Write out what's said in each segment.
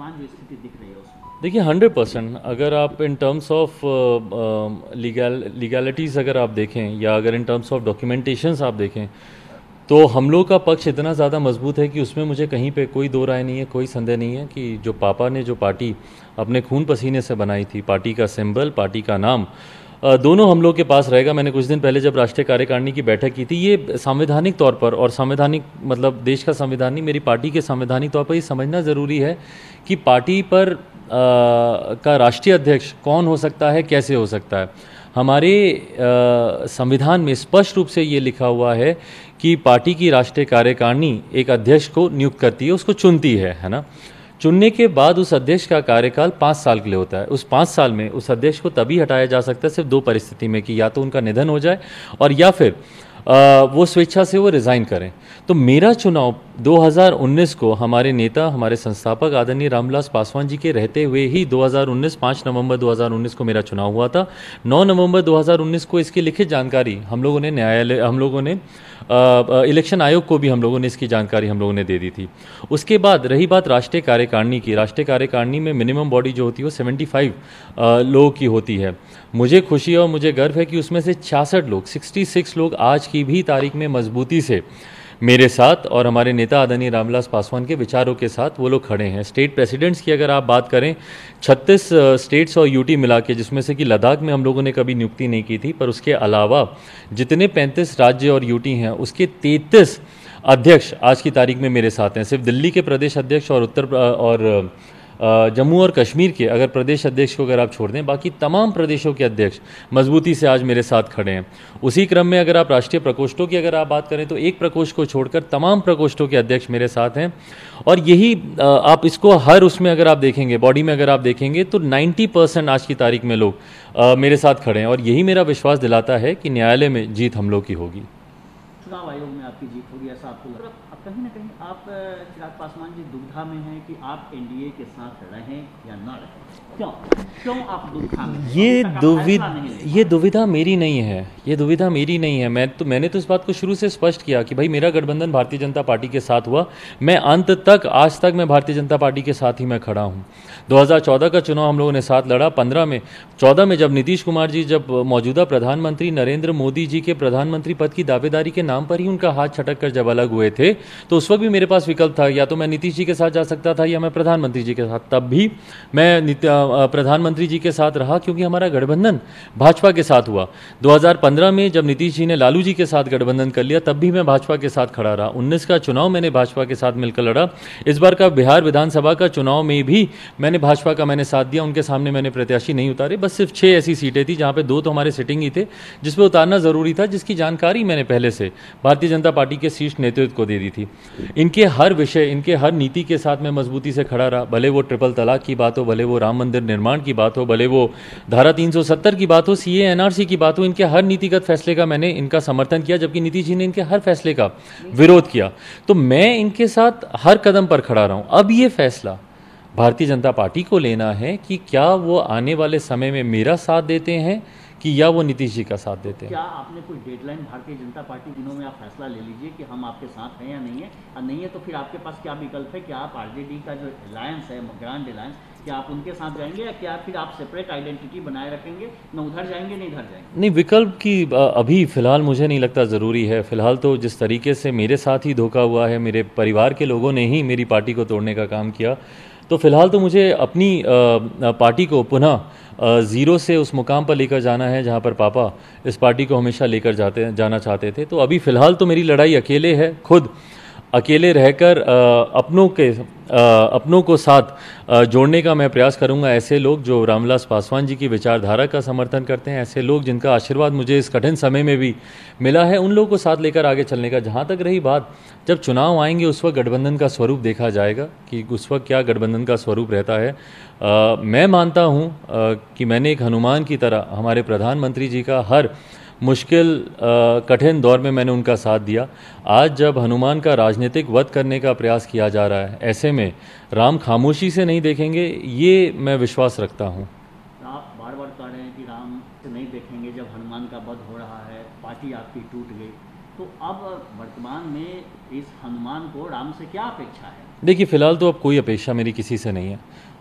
वर्तमान जो स्थिति दिख रही है उसमें? देखिए 100%, अगर आप इन टर्म्स ऑफ लीगैलिटीज़ अगर आप देखें या अगर इन टर्म्स ऑफ डॉक्यूमेंटेशंस आप देखें, तो हम लोग का पक्ष इतना ज़्यादा मजबूत है कि उसमें मुझे कहीं पे कोई दो राय नहीं है, कोई संदेह नहीं है कि जो पापा ने जो पार्टी अपने खून पसीने से बनाई थी, पार्टी का सिंबल, पार्टी का नाम, दोनों हम लोग के पास रहेगा। मैंने कुछ दिन पहले जब राष्ट्रीय कार्यकारिणी की बैठक की थी, ये संवैधानिक तौर पर, और संवैधानिक मतलब देश का संविधान नहीं, मेरी पार्टी के संवैधानिक तौर पर ये समझना ज़रूरी है कि पार्टी पर का राष्ट्रीय अध्यक्ष कौन हो सकता है, कैसे हो सकता है। हमारे संविधान में स्पष्ट रूप से ये लिखा हुआ है कि पार्टी की राष्ट्रीय कार्यकारिणी एक अध्यक्ष को नियुक्त करती है, उसको चुनती है ना। चुनने के बाद उस अध्यक्ष का कार्यकाल 5 साल के लिए होता है। उस 5 साल में उस अध्यक्ष को तभी हटाया जा सकता है सिर्फ 2 परिस्थिति में, कि या तो उनका निधन हो जाए और या फिर वो स्वेच्छा से वो रिज़ाइन करें। तो मेरा चुनाव 2019 को हमारे नेता, हमारे संस्थापक आदरणीय रामविलास पासवान जी के रहते हुए ही 2019 5 नवंबर 2019 को मेरा चुनाव हुआ था। 9 नवंबर 2019 को इसकी लिखित जानकारी हम लोगों ने इलेक्शन आयोग को भी हम लोगों ने इसकी जानकारी हम लोगों ने दे दी थी। उसके बाद रही बात राष्ट्रीय कार्यकारिणी की, राष्ट्रीय कार्यकारिणी में मिनिमम बॉडी जो होती है वो 75 लोगों की होती है। मुझे खुशी और मुझे गर्व है कि उसमें से 66 लोग आज की भी तारीख में मजबूती से मेरे साथ और हमारे नेता आदरणीय रामविलास पासवान के विचारों के साथ वो लोग खड़े हैं। स्टेट प्रेसिडेंट्स की अगर आप बात करें, 36 स्टेट्स और यूटी मिला के, जिसमें से कि लद्दाख में हम लोगों ने कभी नियुक्ति नहीं की थी, पर उसके अलावा जितने 35 राज्य और यूटी हैं उसके 33 अध्यक्ष आज की तारीख में मेरे साथ हैं। सिर्फ दिल्ली के प्रदेश अध्यक्ष और जम्मू और कश्मीर के अगर प्रदेश अध्यक्ष को अगर आप छोड़ दें, बाकी तमाम प्रदेशों के अध्यक्ष मजबूती से आज मेरे साथ खड़े हैं। उसी क्रम में अगर आप राष्ट्रीय प्रकोष्ठों की अगर आप बात करें तो एक प्रकोष्ठ को छोड़कर तमाम प्रकोष्ठों के अध्यक्ष मेरे साथ हैं। और यही आप इसको हर उसमें अगर आप देखेंगे, बॉडी में अगर आप देखेंगे, तो 90% आज की तारीख में लोग मेरे साथ खड़े हैं। और यही मेरा विश्वास दिलाता है कि न्यायालय में जीत हम लोग की होगी। चुनाव आयोग में आपकी जीत होगी ऐसा आपको लग रहा है? अब कहीं ना कहीं आप चिराग पासवान जी दुविधा में हैं कि आप एनडीए के साथ रहें या ना रहें। क्यों आप दुविधा में? ये दुविधा मेरी नहीं है, ये दुविधा मेरी नहीं है। मैंने तो इस बात को शुरू से स्पष्ट किया कि भाई मेरा गठबंधन भारतीय जनता पार्टी के साथ हुआ। मैं अंत तक, आज तक मैं भारतीय जनता पार्टी के साथ ही मैं खड़ा हूँ। 2014 का चुनाव हम लोगों ने साथ लड़ा। 14 में जब नीतीश कुमार जी, जब मौजूदा प्रधानमंत्री नरेंद्र मोदी जी के प्रधानमंत्री पद की दावेदारी के नाम पर ही उनका हाथ छटक कर जब अलग हुए थे, तो उस वक्त भी मेरे पास विकल्प था, या तो मैं नीतीश जी के साथ जा सकता था या मैं प्रधानमंत्री जी के साथ। तब भी मैं प्रधानमंत्री जी के साथ रहा क्योंकि हमारा गठबंधन भाजपा के साथ हुआ। 2015 में जब नीतीश जी ने लालू जी के साथ गठबंधन कर लिया, तब भी मैं भाजपा के साथ खड़ा रहा। 19 का चुनाव मैंने भाजपा के साथ मिलकर लड़ा। इस बार का बिहार विधानसभा का चुनाव में भी मैंने भाजपा का साथ दिया। उनके सामने मैंने प्रत्याशी नहीं उतारे। बस सिर्फ 6 ऐसी सीटें थी जहां पे 2 तो हमारे सिटिंग ही थे, जिसपे उतारना जरूरी था, जिसकी जानकारी मैंने पहले से भारतीय जनता पार्टी के शीर्ष नेतृत्व को दे दी थी। इनके हर विषय, इनके हर नीति के साथ मैं मजबूती से खड़ा रहा। भले वो ट्रिपल तलाक की बात हो, भले वो राम मंदिर निर्माण की बात हो, भले वो धारा 370 की बात हो, सीए एनआरसी की बात हो, इनके हर नीतिगत फैसले का मैंने इनका समर्थन किया, जबकि नीतीश जी ने इनके हर फैसले का विरोध किया। तो मैं इनके साथ हर कदम पर खड़ा रहा हूं। अब ये फैसला भारतीय जनता पार्टी को लेना है कि क्या वो आने वाले समय में मेरा साथ देते हैं कि या वो नीतीश जी का साथ देते हैं। क्या आपने कोई डेडलाइन भारतीय जनता पार्टी दिनों में आप फैसला ले लीजिए कि हम आपके साथ हैं या नहीं है, और नहीं है तो फिर आपके पास क्या विकल्प है कि आप आरजेडी का जो अलायंस है, ग्रांड अलायंस, क्या आप उनके साथ जाएंगे या क्या फिर आप सेपरेट आइडेंटिटी बनाए रखेंगे, न उधर जाएंगे न इधर जाएंगे? नहीं, विकल्प की अभी फिलहाल मुझे नहीं लगता ज़रूरी है। फिलहाल तो जिस तरीके से मेरे साथ ही धोखा हुआ है, मेरे परिवार के लोगों ने ही मेरी पार्टी को तोड़ने का काम किया, तो फिलहाल तो मुझे अपनी पार्टी को पुनः ज़ीरो से उस मुकाम पर लेकर जाना है जहां पर पापा इस पार्टी को हमेशा लेकर जाना चाहते थे। तो अभी फ़िलहाल तो मेरी लड़ाई अकेले है, खुद अकेले रहकर अपनों को साथ जोड़ने का मैं प्रयास करूंगा। ऐसे लोग जो रामविलास पासवान जी की विचारधारा का समर्थन करते हैं, ऐसे लोग जिनका आशीर्वाद मुझे इस कठिन समय में भी मिला है, उन लोगों को साथ लेकर आगे चलने का। जहां तक रही बात, जब चुनाव आएंगे उस वक्त गठबंधन का स्वरूप देखा जाएगा कि उस वक्त क्या गठबंधन का स्वरूप रहता है। मैं मानता हूँ कि मैंने एक हनुमान की तरह हमारे प्रधानमंत्री जी का हर मुश्किल कठिन दौर में मैंने उनका साथ दिया। आज जब हनुमान का राजनीतिक वध करने का प्रयास किया जा रहा है, ऐसे में राम खामोशी से नहीं देखेंगे, ये मैं विश्वास रखता हूँ। आप बार बार कह रहे हैं कि राम से नहीं देखेंगे, जब हनुमान का वध हो रहा है, पार्टी आपकी टूट गई, तो अब वर्तमान में इस हनुमान को राम से क्या अपेक्षा है? देखिए, फ़िलहाल तो अब कोई अपेक्षा मेरी किसी से नहीं है,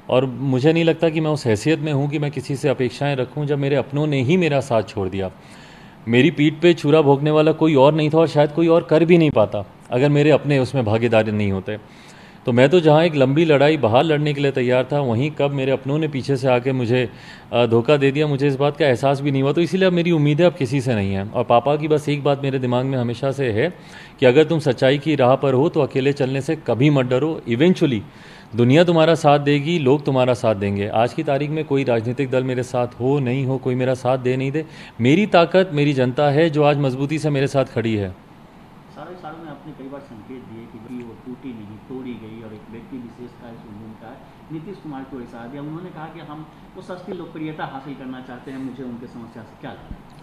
और मुझे नहीं लगता कि मैं उस हैसियत में हूँ कि मैं किसी से अपेक्षाएं रखूँ जब मेरे अपनों ने ही मेरा साथ छोड़ दिया। मेरी पीठ पे छुरा भोंकने वाला कोई और नहीं था, और शायद कोई और कर भी नहीं पाता अगर मेरे अपने उसमें भागीदारी नहीं होते। तो मैं तो जहाँ एक लंबी लड़ाई बाहर लड़ने के लिए तैयार था, वहीं कब मेरे अपनों ने पीछे से आके मुझे धोखा दे दिया, मुझे इस बात का एहसास भी नहीं हुआ। तो इसीलिए अब मेरी उम्मीदें अब किसी से नहीं हैं। और पापा की बस एक बात मेरे दिमाग में हमेशा से है कि अगर तुम सच्चाई की राह पर हो तो अकेले चलने से कभी मत डरो। इवेंचुअली दुनिया तुम्हारा साथ देगी, लोग तुम्हारा साथ देंगे। आज की तारीख में कोई राजनीतिक दल मेरे साथ हो नहीं हो, कोई मेरा साथ दे नहीं दे, मेरी ताकत मेरी जनता है जो आज मजबूती से मेरे साथ खड़ी है। सारे सालों में आपने कई बार संकेत दिए कि वो टूटी नहीं, तोड़ी गई, और एक व्यक्ति विशेष का इस उन्होंने कहा नीतीश कुमार को ऐसा दिया। उन्होंने कहा कि हम वो सस्ती लोकप्रियता हासिल करना चाहते हैं। मुझे उनके समस्या से क्या लगता है?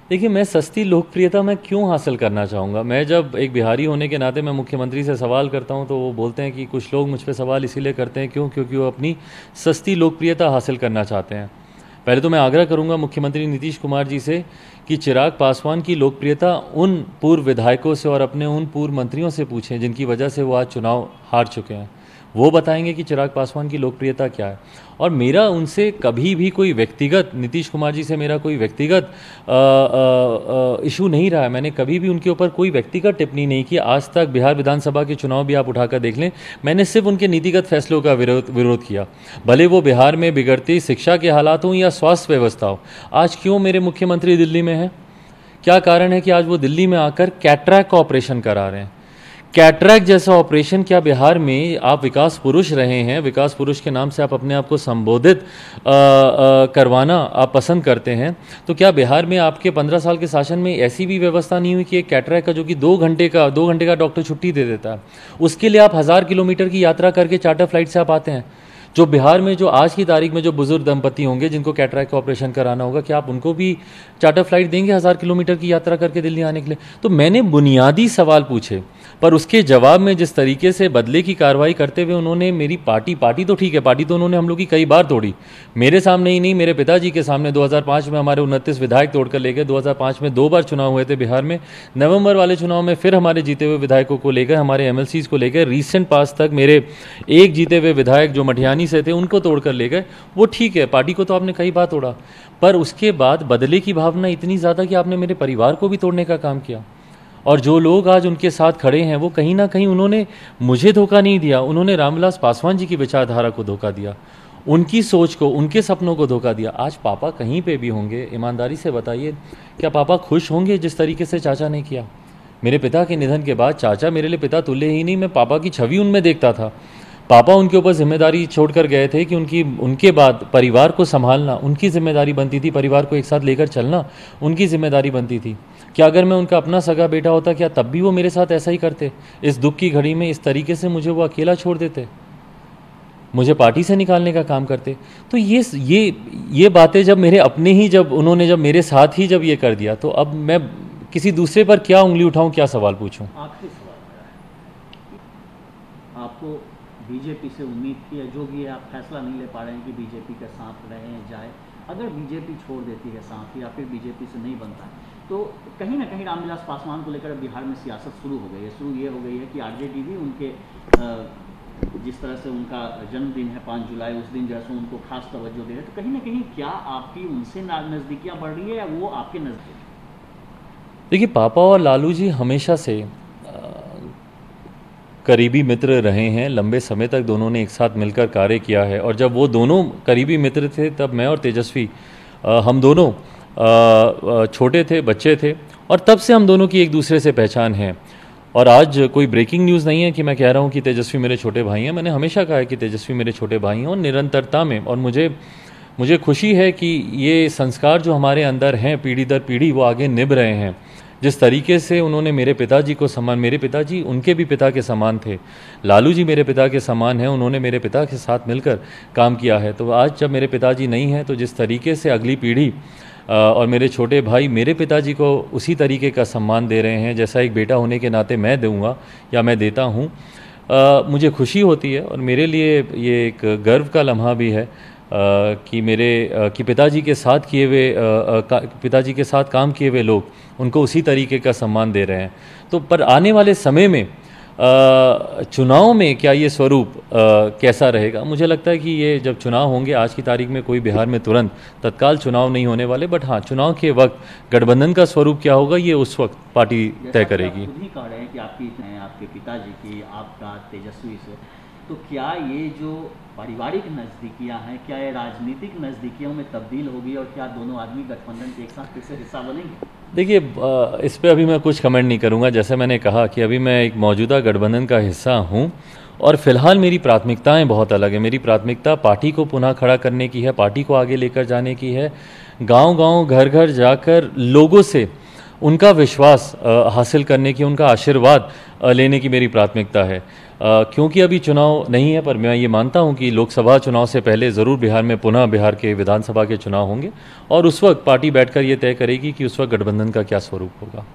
देखिए, मैं सस्ती लोकप्रियता मैं क्यों हासिल करना चाहूँगा? मैं जब एक बिहारी होने के नाते मैं मुख्यमंत्री से सवाल करता हूँ तो वो बोलते हैं कि कुछ लोग मुझ पर सवाल इसीलिए करते हैं क्योंकि वो अपनी सस्ती लोकप्रियता हासिल करना चाहते हैं। पहले तो मैं आग्रह करूंगा मुख्यमंत्री नीतीश कुमार जी से कि चिराग पासवान की लोकप्रियता उन पूर्व विधायकों से और अपने उन पूर्व मंत्रियों से पूछें जिनकी वजह से वो आज चुनाव हार चुके हैं। वो बताएंगे कि चिराग पासवान की लोकप्रियता क्या है। और मेरा उनसे कभी भी कोई व्यक्तिगत, नीतीश कुमार जी से मेरा कोई व्यक्तिगत इशू नहीं रहा है। मैंने कभी भी उनके ऊपर कोई व्यक्तिगत टिप्पणी नहीं की आज तक। बिहार विधानसभा के चुनाव भी आप उठाकर देख लें, मैंने सिर्फ उनके नीतिगत फैसलों का विरोध किया, भले वो बिहार में बिगड़ती शिक्षा के हालात हों या स्वास्थ्य व्यवस्था हो। आज क्यों मेरे मुख्यमंत्री दिल्ली में हैं? क्या कारण है कि आज वो दिल्ली में आकर कैटरैक्ट का ऑपरेशन करा रहे हैं? कैटरैक्ट जैसा ऑपरेशन क्या बिहार में आप विकास पुरुष रहे हैं, विकास पुरुष के नाम से आप अपने आप को संबोधित करवाना आप पसंद करते हैं, तो क्या बिहार में आपके 15 साल के शासन में ऐसी भी व्यवस्था नहीं हुई कि एक कैटरैक्ट का जो कि 2 घंटे का डॉक्टर छुट्टी दे देता है, उसके लिए आप 1000 किलोमीटर की यात्रा करके चार्टर फ्लाइट से आप आते हैं? जो बिहार में जो आज की तारीख में जो बुजुर्ग दंपति होंगे जिनको कैटरैक्ट का ऑपरेशन कराना होगा, क्या आप उनको भी चार्टर फ्लाइट देंगे 1000 किलोमीटर की यात्रा करके दिल्ली आने के लिए? तो मैंने बुनियादी सवाल पूछे, पर उसके जवाब में जिस तरीके से बदले की कार्रवाई करते हुए उन्होंने मेरी पार्टी तो ठीक है, पार्टी तो उन्होंने हम लोग की कई बार तोड़ी, मेरे सामने ही नहीं, मेरे पिताजी के सामने 2005 में हमारे 29 विधायक तोड़कर ले गए। 2005 में 2 बार चुनाव हुए थे बिहार में, नवंबर वाले चुनाव में फिर हमारे जीते हुए विधायकों को लेकर, हमारे MLCs को लेकर, रिसेंट पास तक मेरे एक जीते हुए विधायक जो मटिहानी से थे उनको तोड़कर ले गए। वो ठीक है, पार्टी को तो आपने कई बार तोड़ा, पर उसके बाद बदले की भावना इतनी ज़्यादा कि आपने मेरे परिवार को भी तोड़ने का काम किया। और जो लोग आज उनके साथ खड़े हैं वो कहीं ना कहीं उन्होंने मुझे धोखा नहीं दिया, उन्होंने रामविलास पासवान जी की विचारधारा को धोखा दिया, उनकी सोच को, उनके सपनों को धोखा दिया। आज पापा कहीं पे भी होंगे, ईमानदारी से बताइए, क्या पापा खुश होंगे जिस तरीके से चाचा ने किया? मेरे पिता के निधन के बाद चाचा मेरे लिए पिता तुल्य ही नहीं, मैं पापा की छवि उनमें देखता था। पापा उनके ऊपर जिम्मेदारी छोड़कर गए थे कि उनके बाद परिवार को संभालना उनकी जिम्मेदारी बनती थी, परिवार को एक साथ लेकर चलना उनकी जिम्मेदारी बनती थी। क्या अगर मैं उनका अपना सगा बेटा होता, क्या तब भी वो मेरे साथ ऐसा ही करते? इस दुख की घड़ी में इस तरीके से मुझे वो अकेला छोड़ देते, मुझे पार्टी से निकालने का काम करते? तो ये बातें जब मेरे अपने ही, जब उन्होंने जब मेरे साथ ही जब ये कर दिया, तो अब मैं किसी दूसरे पर क्या उंगली उठाऊं, क्या सवाल पूछूं? आखिरी सवाल मेरा है, आपको बीजेपी से उम्मीद की है, जो भी है आप फैसला नहीं ले पा रहे हैं कि बीजेपी के साथ रहें जाए, अगर बीजेपी छोड़ देती है साथ या फिर बीजेपी से नहीं बनता है, तो कहीं ना कहीं रामविलास पासवान को लेकर बिहार में सियासत शुरू हो गई है। शुरू ये हो गई है कि आरजेडी भी उनके जिस तरह से उनका जन्मदिन है 5 जुलाई, उस दिन जैसे उनको खास तवज्जो दे रहे, तो कहीं ना कहीं क्या आपकी उनसे नज़दीकियाँ बढ़ रही है या वो आपके नज़दीक? देखिए, पापा और लालू जी हमेशा से करीबी मित्र रहे हैं, लंबे समय तक दोनों ने एक साथ मिलकर कार्य किया है। और जब वो दोनों करीबी मित्र थे तब मैं और तेजस्वी हम दोनों छोटे थे, बच्चे थे, और तब से हम दोनों की एक दूसरे से पहचान है। और आज कोई ब्रेकिंग न्यूज़ नहीं है कि मैं कह रहा हूँ कि तेजस्वी मेरे छोटे भाई हैं। मैंने हमेशा कहा है कि तेजस्वी मेरे छोटे भाई हैं, और निरंतरता में। और मुझे खुशी है कि ये संस्कार जो हमारे अंदर हैं पीढ़ी दर पीढ़ी वो आगे निभ रहे हैं। जिस तरीके से उन्होंने मेरे पिताजी को सम्मान, मेरे पिताजी उनके भी पिता के समान थे, लालू जी मेरे पिता के समान हैं, उन्होंने मेरे पिता के साथ मिलकर काम किया है। तो आज जब मेरे पिताजी नहीं हैं, तो जिस तरीके से अगली पीढ़ी और मेरे छोटे भाई मेरे पिताजी को उसी तरीके का सम्मान दे रहे हैं जैसा एक बेटा होने के नाते मैं दूंगा या मैं देता हूं, मुझे खुशी होती है। और मेरे लिए ये एक गर्व का लम्हा भी है कि पिताजी के साथ किए हुए पिताजी के साथ काम किए हुए लोग उनको उसी तरीके का सम्मान दे रहे हैं। तो पर आने वाले समय में चुनाव में क्या ये स्वरूप कैसा रहेगा, मुझे लगता है कि ये जब चुनाव होंगे, आज की तारीख में कोई बिहार में तुरंत तत्काल चुनाव नहीं होने वाले, बट हाँ चुनाव के वक्त गठबंधन का स्वरूप क्या होगा ये उस वक्त पार्टी तय करेगी। खुद ही कह रहे हैं कि आपके पिताजी की, आपका तेजस्वी से, तो क्या ये जो पारिवारिक नज़दीकियाँ हैं, क्या ये राजनीतिक नज़दीकियों में तब्दील होगी और क्या दोनों आदमी गठबंधन के एक साथ फिर से हिस्सा बनेंगे? देखिए, इस पे अभी मैं कुछ कमेंट नहीं करूंगा। जैसे मैंने कहा कि अभी मैं एक मौजूदा गठबंधन का हिस्सा हूं और फिलहाल मेरी प्राथमिकताएं बहुत अलग है। मेरी प्राथमिकता पार्टी को पुनः खड़ा करने की है, पार्टी को आगे लेकर जाने की है, गांव-गांव घर-घर जाकर लोगों से उनका विश्वास हासिल करने की, उनका आशीर्वाद लेने की मेरी प्राथमिकता है। क्योंकि अभी चुनाव नहीं है, पर मैं ये मानता हूं कि लोकसभा चुनाव से पहले ज़रूर बिहार में पुनः बिहार के विधानसभा के चुनाव होंगे और उस वक्त पार्टी बैठकर ये तय करेगी कि उस वक्त गठबंधन का क्या स्वरूप होगा।